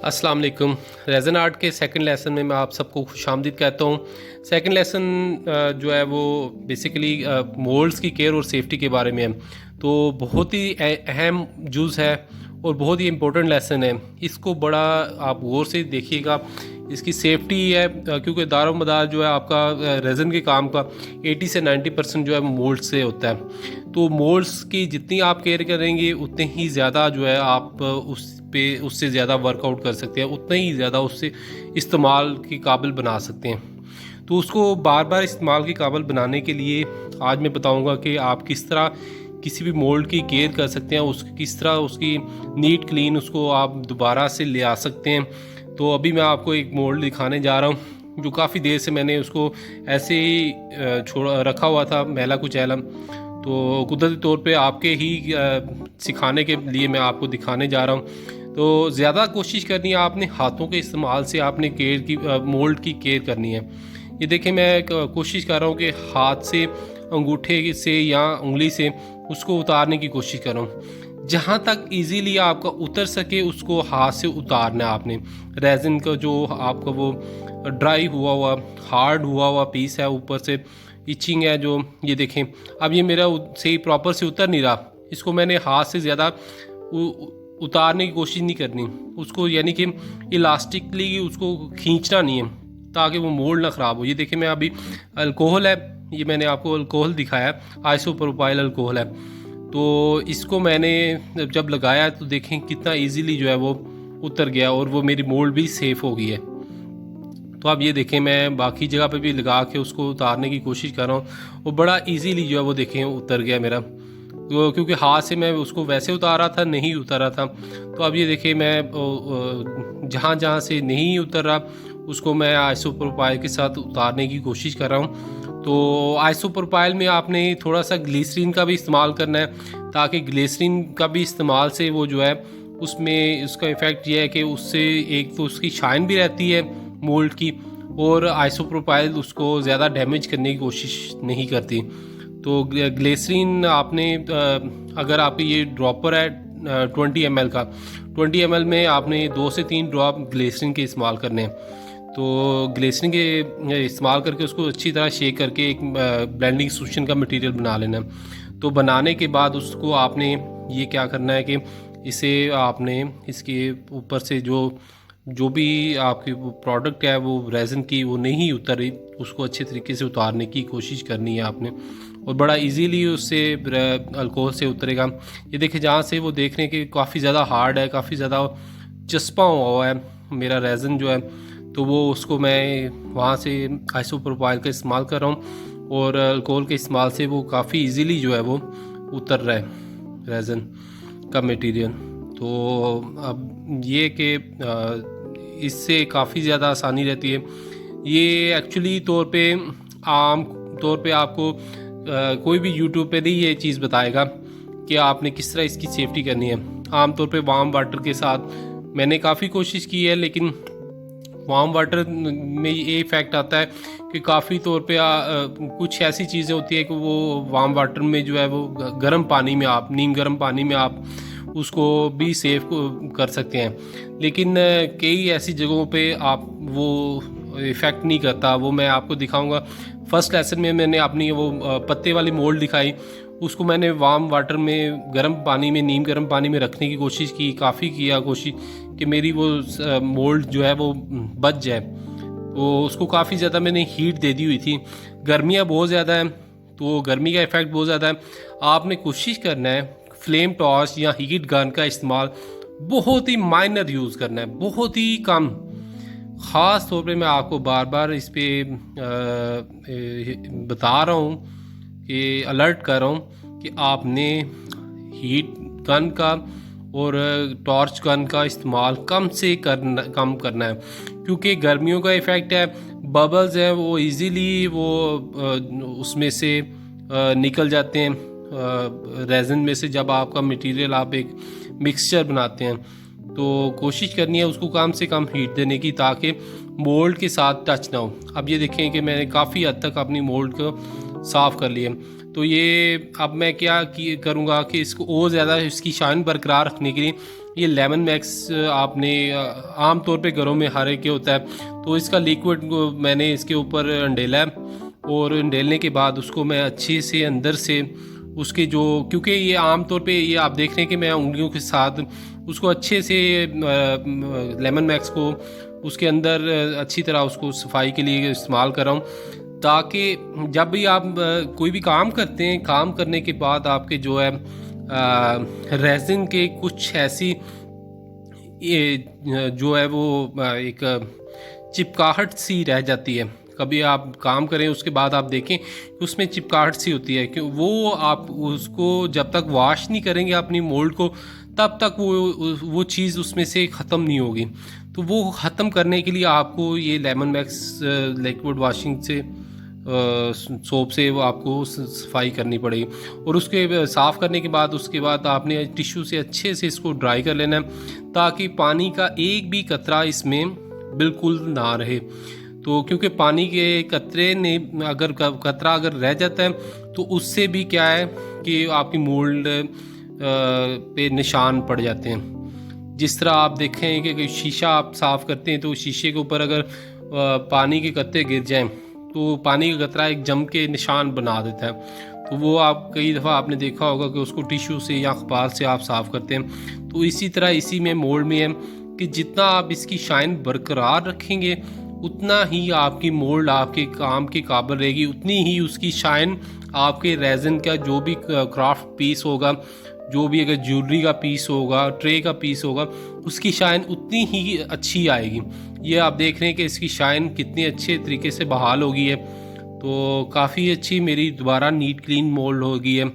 अस्सलाम वालेकुम। रेज़न आर्ट के सेकंड लेसन में मैं आप सबको खुशामदीद कहता हूँ। सेकंड लेसन जो है वो बेसिकली मोल्ड्स की केयर और सेफ्टी के बारे में है। तो बहुत ही अहम जुज़ है और बहुत ही इम्पोर्टेंट लेसन है। इसको बड़ा आप गौर से देखिएगा। इसकी सेफ्टी है क्योंकि दारोमदार जो है आपका रेज़न के काम का 80 से 90% जो है मोल्ड से होता है। तो मोल्ड्स की जितनी आप केयर करेंगे उतने ही ज़्यादा जो है आप उससे ज़्यादा वर्कआउट कर सकते हैं, उतना ही ज़्यादा उससे इस्तेमाल के काबिल बना सकते हैं। तो उसको बार बार इस्तेमाल के काबिल बनाने के लिए आज मैं बताऊंगा कि आप किस तरह किसी भी मोल्ड की केयर कर सकते हैं, उसकी किस तरह उसकी नीट क्लीन उसको आप दोबारा से ले आ सकते हैं। तो अभी मैं आपको एक मोल्ड दिखाने जा रहा हूँ जो काफ़ी देर से मैंने उसको ऐसे ही छोड़ा रखा हुआ था, मैला कुचैला। तो कुदरती तौर पे आपके ही सिखाने के लिए मैं आपको दिखाने जा रहा हूँ। तो ज़्यादा कोशिश करनी है आपने हाथों के इस्तेमाल से, आपने केयर की मोल्ड की केयर करनी है। ये देखें मैं कोशिश कर रहा हूँ कि हाथ से, अंगूठे से या उंगली से उसको उतारने की कोशिश कर रहा हूँ। जहाँ तक इजीली आपका उतर सके उसको हाथ से उतारना है आपने। रेजिन का जो आपका वो ड्राई हुआ हार्ड हुआ पीस है, ऊपर से इचिंग है जो, ये देखें अब ये मेरा सही प्रॉपर से उतर नहीं रहा। इसको मैंने हाथ से ज़्यादा उतारने की कोशिश नहीं करनी उसको, यानी कि इलास्टिकली उसको खींचना नहीं है ताकि वो मोल्ड ना ख़राब हो। ये देखें मैं अभी अल्कोहल है, ये मैंने आपको अल्कोहल दिखाया, आइसोप्रोपाइल अल्कोहल है। तो इसको मैंने जब लगाया तो देखें कितना इजीली जो है वो उतर गया और वो मेरी मोल्ड भी सेफ़ हो गई है। तो अब ये देखें मैं बाकी जगह पे भी लगा के उसको उतारने की कोशिश कर रहा हूँ और बड़ा इजीली जो है वो देखें उतर गया मेरा। तो क्योंकि हाथ से मैं उसको वैसे उतार रहा था, नहीं उतर रहा था। तो अब ये देखिए मैं जहाँ जहाँ से नहीं उतर रहा उसको मैं आइसोप्रोपाइल के साथ उतारने की कोशिश कर रहा हूँ। तो आइसोप्रोपाइल में आपने थोड़ा सा ग्लिसरीन का भी इस्तेमाल करना है, ताकि ग्लिसरीन का भी इस्तेमाल से वो जो है उसमें उसका इफ़ेक्ट ये है कि उससे एक तो उसकी शाइन भी रहती है मोल्ड की, और आइसोप्रोपाइल उसको ज़्यादा डैमेज करने की कोशिश नहीं करती। तो ग्लिसरीन आपने अगर आपकी ये ड्रॉपर है 20 ml का, 20 ml में आपने 2 से 3 ड्रॉप ग्लिसरीन के इस्तेमाल करने हैं। तो ग्लिसरीन के इस्तेमाल करके उसको अच्छी तरह शेक करके एक ब्लेंडिंग सोल्यूशन का मटेरियल बना लेना है। तो बनाने के बाद उसको आपने ये क्या करना है कि इसे आपने इसके ऊपर से जो भी आपकी प्रोडक्ट है वो रेज़न की वो नहीं उतरी, उसको अच्छे तरीके से उतारने की कोशिश करनी है आपने, और बड़ा इजीली उससे अल्कोहल से उतरेगा। ये देखिए जहाँ से वो देख रहे हैं कि काफ़ी ज़्यादा हार्ड है, काफ़ी ज़्यादा चस्पा हुआ है मेरा रेज़न जो है, तो वो उसको मैं वहाँ से आइसोप्रोपाइल का इस्तेमाल कर रहा हूँ और अल्कोहल के इस्तेमाल से वो काफ़ी इजीली जो है वो उतर रहा है रेज़न का मटेरियल। तो अब ये कि इससे काफ़ी ज़्यादा आसानी रहती है। ये एक्चुअली तौर पे आम तौर पे आपको कोई भी यूट्यूब पे नहीं ये चीज़ बताएगा कि आपने किस तरह इसकी सेफ्टी करनी है। आम तौर पे वार्म वाटर के साथ मैंने काफ़ी कोशिश की है, लेकिन वार्म वाटर में ये इफ़ेक्ट आता है कि काफ़ी तौर पे कुछ ऐसी चीज़ें होती है कि वो वार्म वाटर में जो है वो गर्म पानी में आप नीम गर्म पानी में आप उसको भी सेव कर सकते हैं, लेकिन कई ऐसी जगहों पे आप वो इफ़ेक्ट नहीं करता। वो मैं आपको दिखाऊंगा। फर्स्ट लेसन में मैंने अपनी वो पत्ते वाली मोल्ड दिखाई, उसको मैंने वार्म वाटर में गर्म पानी में नीम गर्म पानी में रखने की कोशिश की, काफ़ी किया कोशिश कि मेरी वो मोल्ड जो है वो बच जाए। तो उसको काफ़ी ज़्यादा मैंने हीट दे दी हुई थी, गर्मियाँ बहुत ज़्यादा हैं तो गर्मी का इफ़ेक्ट बहुत ज़्यादा है। आपने कोशिश करना है फ्लेम टॉर्च या हीट गन का इस्तेमाल बहुत ही माइनर यूज़ करना है, बहुत ही कम। ख़ास तौर पे मैं आपको बार बार इस पे बता रहा हूँ कि अलर्ट कर रहा हूँ कि आपने हीट गन का और टॉर्च गन का इस्तेमाल कम करना है, क्योंकि गर्मियों का इफ़ेक्ट है, बबल्स हैं वो इजीली वो उसमें से निकल जाते हैं रेज़न में से। जब आपका मटेरियल आप एक मिक्सचर बनाते हैं तो कोशिश करनी है उसको कम से कम हीट देने की, ताकि मोल्ड के साथ टच ना हो। अब ये देखें कि मैंने काफ़ी हद तक अपनी मोल्ड को साफ़ कर लिया। तो ये अब मैं क्या करूँगा कि इसको और ज़्यादा इसकी शाइन बरकरार रखने के लिए ये लेमन मैक्स आपने आम तौर पे घरों में हर एक के होता है, तो इसका लिक्विड मैंने इसके ऊपर अंडेला है और अंडेलने के बाद उसको मैं अच्छे से अंदर से उसके जो, क्योंकि ये आम तौर पे ये आप देख रहे हैं कि मैं उंगलियों के साथ उसको अच्छे से लेमन मैक्स को उसके अंदर अच्छी तरह उसको सफाई के लिए इस्तेमाल कर रहा हूँ, ताकि जब भी आप कोई भी काम करते हैं, काम करने के बाद आपके जो है रेजिन के कुछ ऐसी ये जो है वो एक चिपकाहट सी रह जाती है। कभी आप काम करें उसके बाद आप देखें उसमें चिपकाहट सी होती है, कि वो आप उसको जब तक वॉश नहीं करेंगे अपनी मोल्ड को तब तक वो चीज़ उसमें से ख़त्म नहीं होगी। तो वो ख़त्म करने के लिए आपको ये लेमन मैक्स लिक्विड वॉशिंग से सोप से वो आपको सफाई करनी पड़ेगी, और उसके साफ़ करने के बाद उसके बाद आपने टिश्यू से अच्छे से इसको ड्राई कर लेना है, ताकि पानी का एक भी कतरा इसमें बिल्कुल ना रहे। तो क्योंकि पानी के कतरे ने अगर कतरा अगर रह जाता है तो उससे भी क्या है कि आपकी मोल्ड पे निशान पड़ जाते हैं। जिस तरह आप देखें कि शीशा आप साफ़ करते हैं तो शीशे के ऊपर अगर पानी के कतरे गिर जाएं तो पानी का कतरा एक जम के निशान बना देता है। तो वो आप कई दफ़ा आपने देखा होगा कि उसको टिश्यू से या अखबार से आप साफ़ करते हैं। तो इसी तरह इसी में मोल्ड में है कि जितना आप इसकी शाइन बरकरार रखेंगे उतना ही आपकी मोल्ड आपके काम के काबिल रहेगी, उतनी ही उसकी शाइन आपके रेज़न का जो भी क्राफ्ट पीस होगा, जो भी अगर ज्वेलरी का पीस होगा, ट्रे का पीस होगा, उसकी शाइन उतनी ही अच्छी आएगी। ये आप देख रहे हैं कि इसकी शाइन कितनी अच्छे तरीके से बहाल हो गई है। तो काफ़ी अच्छी मेरी दोबारा नीट क्लीन मोल्ड हो गई है।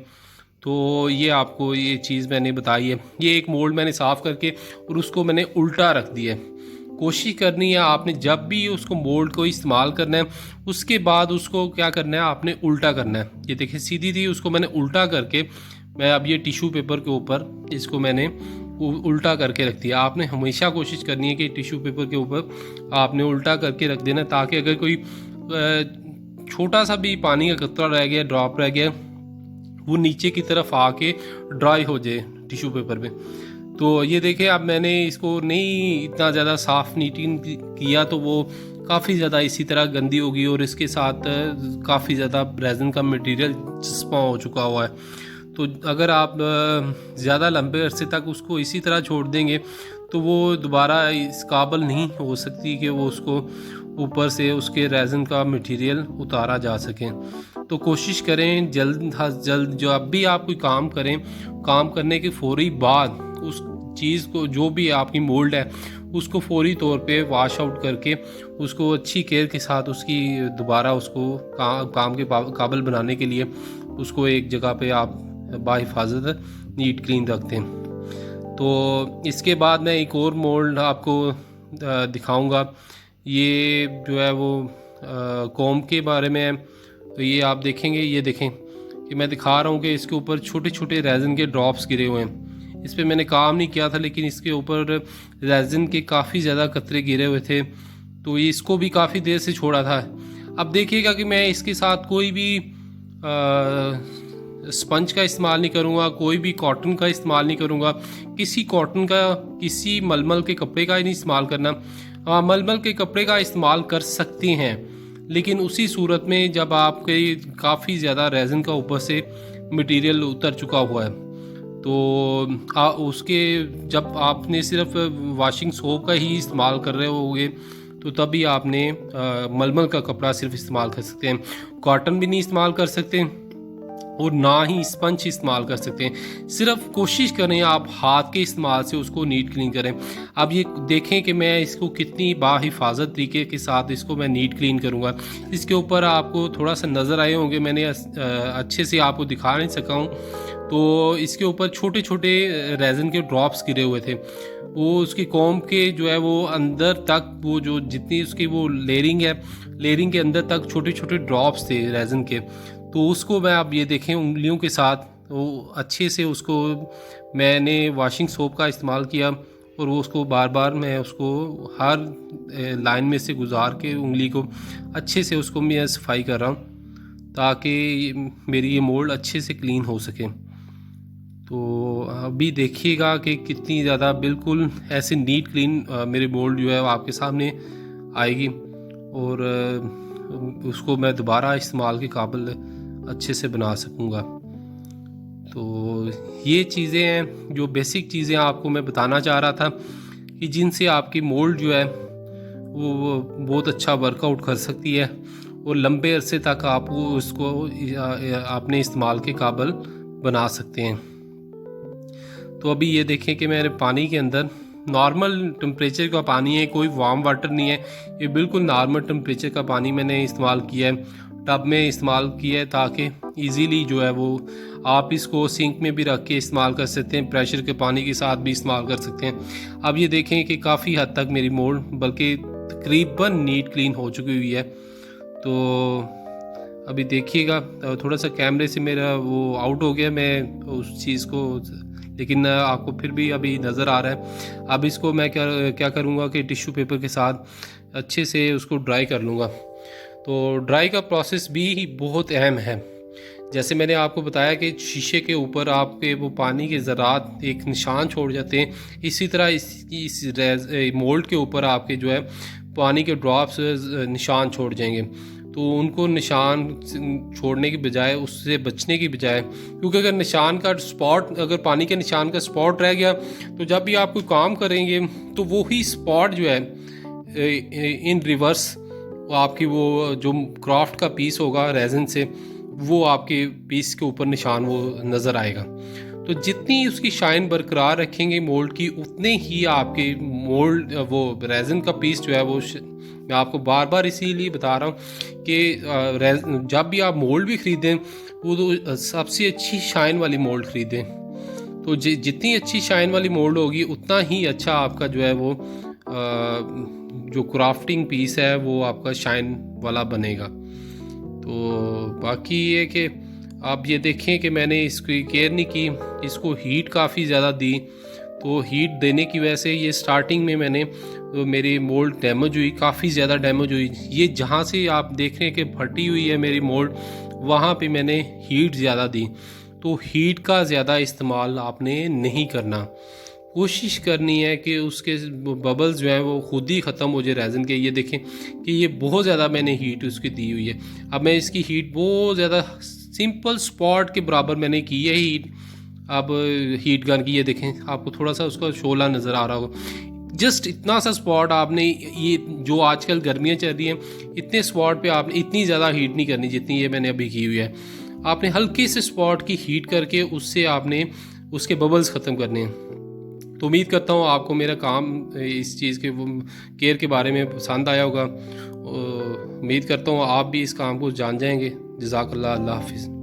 तो ये आपको ये चीज़ मैंने बताई है। ये एक मोल्ड मैंने साफ़ करके और उसको मैंने उल्टा रख दिया है। कोशिश करनी है आपने जब भी उसको मोल्ड को इस्तेमाल करना है उसके बाद उसको क्या करना है, आपने उल्टा करना है। ये देखिए सीधी थी, उसको मैंने उल्टा करके मैं अब ये टिश्यू पेपर के ऊपर इसको मैंने उल्टा करके रख दिया। आपने हमेशा कोशिश करनी है कि टिश्यू पेपर के ऊपर आपने उल्टा करके रख देना, ताकि अगर कोई छोटा सा भी पानी का कतरा रह गया, ड्रॉप रह गया, वो नीचे की तरफ आके ड्राई हो जाए टिश्यू पेपर पे। तो ये देखें अब मैंने इसको नहीं इतना ज़्यादा साफ़ नीटिंग किया तो वो काफ़ी ज़्यादा इसी तरह गंदी होगी और इसके साथ काफ़ी ज़्यादा रेज़न का मटेरियल चिस्पा हो चुका हुआ है। तो अगर आप ज़्यादा लंबे अरसे तक उसको इसी तरह छोड़ देंगे तो वो दोबारा इस काबिल नहीं हो सकती कि वो उसको ऊपर से उसके रेज़न का मटेरियल उतारा जा सके। तो कोशिश करें जल्द अज जल्द जब भी आप कोई काम करें, काम करने के फ़ौरी बाद उस चीज़ को जो भी आपकी मोल्ड है उसको फौरी तौर पे वॉश आउट करके उसको अच्छी केयर के साथ उसकी दोबारा उसको काम के काबिल बनाने के लिए उसको एक जगह पे आप बाहिफाजत नीट क्लीन रखते हैं। तो इसके बाद मैं एक और मोल्ड आपको दिखाऊंगा। ये जो है वो कॉम के बारे में है। तो ये आप देखेंगे, ये देखें कि मैं दिखा रहा हूँ कि इसके ऊपर छोटे छोटे रेज़न के ड्रॉप्स गिरे हुए हैं। इस पर मैंने काम नहीं किया था लेकिन इसके ऊपर रेज़न के काफ़ी ज़्यादा कतरे गिरे हुए थे। तो ये इसको भी काफ़ी देर से छोड़ा था। अब देखिएगा कि मैं इसके साथ कोई भी स्पंज का इस्तेमाल नहीं करूँगा, कोई भी कॉटन का इस्तेमाल नहीं करूँगा, किसी कॉटन का किसी मलमल के कपड़े का ही नहीं इस्तेमाल करना। हाँ, मलमल के कपड़े का इस्तेमाल कर सकते हैं लेकिन उसी सूरत में जब आपके काफ़ी ज़्यादा रेज़न का ऊपर से मटेरियल उतर चुका हुआ है। तो उसके जब आपने सिर्फ वॉशिंग सोप का ही इस्तेमाल कर रहे होगे तो तभी आपने मलमल का कपड़ा सिर्फ इस्तेमाल कर सकते हैं, कॉटन भी नहीं इस्तेमाल कर सकते और ना ही स्पंज इस्तेमाल कर सकते हैं। सिर्फ कोशिश करें आप हाथ के इस्तेमाल से उसको नीट क्लीन करें। अब ये देखें कि मैं इसको कितनी बाहिफाजत तरीके के साथ इसको मैं नीट क्लीन करूँगा। इसके ऊपर आपको थोड़ा सा नज़र आए होंगे, मैंने अच्छे से आपको दिखा नहीं सका हूँ। तो इसके ऊपर छोटे छोटे रेज़न के ड्रॉप्स गिरे हुए थे। वो उसकी कॉम के जो है वो अंदर तक वो जो जितनी उसकी वो लेयरिंग है, लेयरिंग के अंदर तक छोटे छोटे ड्रॉप्स थे रेज़न के। तो उसको मैं आप ये देखें उंगलियों के साथ वो अच्छे से उसको मैंने वॉशिंग सोप का इस्तेमाल किया और वो उसको बार बार मैं उसको हर लाइन में से गुजार के उंगली को अच्छे से उसको मैं सफाई कर रहा हूँ ताकि मेरी ये मोल्ड अच्छे से क्लीन हो सके। तो अभी देखिएगा कि कितनी ज़्यादा बिल्कुल ऐसे नीट क्लीन मेरी मोल्ड जो है वो आपके सामने आएगी, और उसको मैं दोबारा इस्तेमाल के काबिल अच्छे से बना सकूँगा। तो ये चीज़ें हैं जो बेसिक चीज़ें आपको मैं बताना चाह रहा था कि जिनसे आपकी मोल्ड जो है वो बहुत अच्छा वर्कआउट कर सकती है और लंबे अरसे तक आप उसको अपने इस्तेमाल के काबिल बना सकते हैं। तो अभी ये देखें कि मेरे पानी के अंदर नॉर्मल टेम्परेचर का पानी है, कोई वार्म वाटर नहीं है, ये बिल्कुल नॉर्मल टेम्परेचर का पानी मैंने इस्तेमाल किया है, टब में इस्तेमाल किया है, ताकि इजीली जो है वो आप इसको सिंक में भी रख के इस्तेमाल कर सकते हैं, प्रेशर के पानी के साथ भी इस्तेमाल कर सकते हैं। अब ये देखें कि काफ़ी हद तक मेरी मोल्ड बल्कि तकरीबन नीट क्लीन हो चुकी हुई है। तो अभी देखिएगा थोड़ा सा कैमरे से मेरा वो आउट हो गया, मैं उस चीज़ को, लेकिन आपको फिर भी अभी नज़र आ रहा है। अब इसको मैं क्या करूँगा कि टिश्यू पेपर के साथ अच्छे से उसको ड्राई कर लूँगा। तो ड्राई का प्रोसेस भी बहुत अहम है। जैसे मैंने आपको बताया कि शीशे के ऊपर आपके वो पानी के ज़रात एक निशान छोड़ जाते हैं, इसी तरह इस मोल्ड के ऊपर आपके जो है पानी के ड्रॉप्स निशान छोड़ जाएंगे। तो उनको निशान छोड़ने की बजाय, उससे बचने की बजाय, क्योंकि अगर निशान का स्पॉट, अगर पानी के निशान का स्पॉट रह गया तो जब भी आप कोई काम करेंगे तो वो ही स्पॉट जो है इन रिवर्स आपकी वो जो क्राफ्ट का पीस होगा रेज़न से, वो आपके पीस के ऊपर निशान वो नज़र आएगा। तो जितनी उसकी शाइन बरकरार रखेंगे मोल्ड की, उतने ही आपके मोल्ड वो रेज़न का पीस जो है वो मैं आपको बार बार इसीलिए बता रहा हूँ कि जब भी आप मोल्ड भी ख़रीदें वो तो सबसे अच्छी शाइन वाली मोल्ड ख़रीदें। तो जितनी अच्छी शाइन वाली मोल्ड होगी उतना ही अच्छा आपका जो है वो जो क्राफ्टिंग पीस है वो आपका शाइन वाला बनेगा। तो बाकी ये कि आप ये देखें कि मैंने इसकी केयर नहीं की, इसको हीट काफ़ी ज़्यादा दी। तो हीट देने की वजह से ये स्टार्टिंग में मैंने तो मेरी मोल्ड डैमेज हुई, काफ़ी ज़्यादा डैमेज हुई। ये जहाँ से आप देख रहे हैं कि फटी हुई है मेरी मोल्ड, वहाँ पे मैंने हीट ज़्यादा दी। तो हीट का ज़्यादा इस्तेमाल आपने नहीं करना, कोशिश करनी है कि उसके बबल्स जो हैं वो खुद ही ख़त्म हो जाए रेज़न के। ये देखें कि ये बहुत ज़्यादा मैंने हीट उसकी दी हुई है। अब मैं इसकी हीट बहुत ज़्यादा सिंपल स्पॉट के बराबर मैंने की है हीट। अब हीट गन की ये देखें, आपको थोड़ा सा उसका शोला नज़र आ रहा होगा, जस्ट इतना सा स्पॉट आपने, ये जो आजकल गर्मियाँ चल रही हैं, इतने स्पॉट पे आपने इतनी ज़्यादा हीट नहीं करनी जितनी ये मैंने अभी की हुई है। आपने हल्के से स्पॉट की हीट करके उससे आपने उसके बबल्स ख़त्म करने हैं। तो उम्मीद करता हूँ आपको मेरा काम इस चीज़ के केयर के बारे में पसंद आया होगा। उम्मीद करता हूँ आप भी इस काम को जान जाएंगे। जज़ाकल्लाह, अल्लाह हाफ़िज़।